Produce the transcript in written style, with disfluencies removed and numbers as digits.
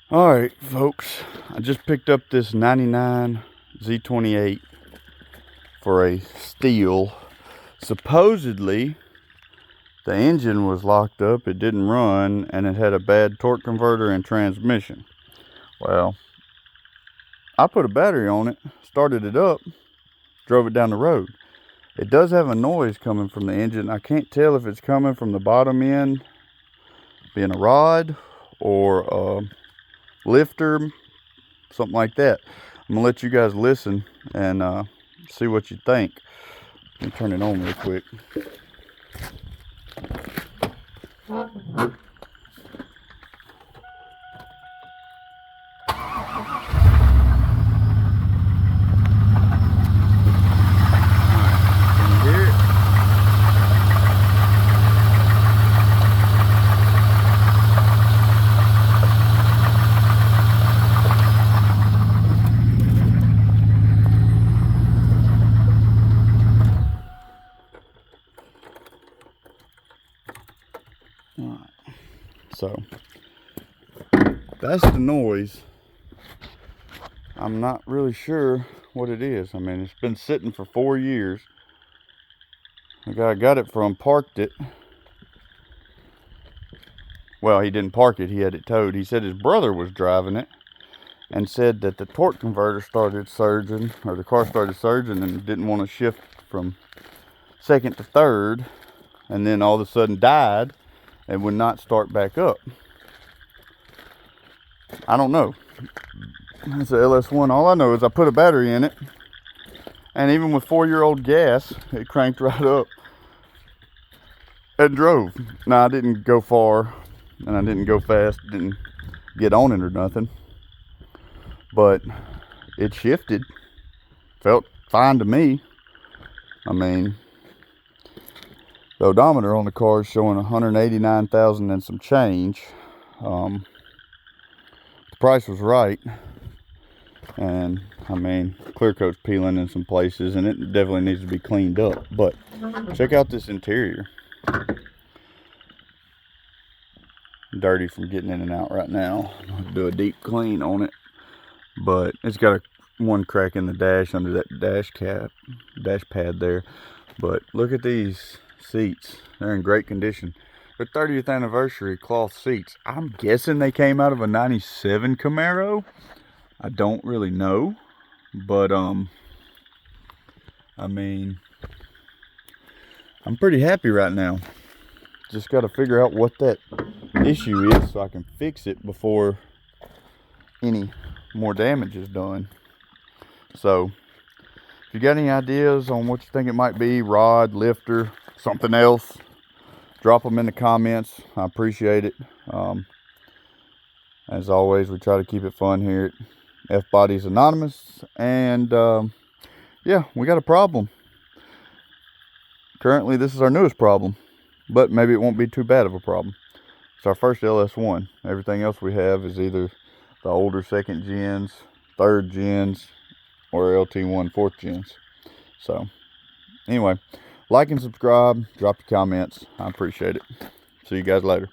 Alright folks, I just picked up this 99 Z28 for a steal. Supposedly the engine was locked up, it didn't run, and it had a bad torque converter and transmission. Well, I put a battery on it, started it up, drove it down the road. It does have a noise coming from the engine. I can't tell if it's coming from the bottom end, being a rod, or a lifter, something like that. I'm gonna let you guys listen and see what you think. Let me turn it on real quick. Can you hear it? Alright, so that's the noise. I'm not really sure what it is. I mean, it's been sitting for 4 years. The guy I got it from parked it. Well, he didn't park it, he had it towed. He said his brother was driving it and said that the torque converter started surging, or the car started surging, and didn't want to shift from second to third, and then all of a sudden died and would not start back up. I don't know. It's a LS1. All I know is I put a battery in it, and even with 4-year-old gas, it cranked right up and drove. Now, I didn't go far, and I didn't go fast, didn't get on it or nothing, but it shifted. Felt fine to me. I mean, the odometer on the car is showing 189,000 and some change. The price was right, and I mean, clear coat's peeling in some places, and it definitely needs to be cleaned up. But check out this interior. Dirty from getting in and out right now. I'll do a deep clean on it, but it's got one crack in the dash under that dash pad there. But look at these seats. They're in great condition. They're 30th anniversary cloth seats. I'm guessing they came out of a 97 Camaro. I don't really know, but I mean, I'm pretty happy right now. Just got to figure out what that issue is so I can fix it before any more damage is done. So if you got any ideas on what you think it might be, rod, lifter, something else, drop them in the comments. I appreciate it. As always, we try to keep it fun here at F Bodies Anonymous, and yeah, we got a problem. Currently, this is our newest problem, but maybe it won't be too bad of a problem. It's our first LS1. Everything else we have is either the older second gens, third gens, or LT1 fourth gens. So anyway, like and subscribe, drop your comments. I appreciate it. See you guys later.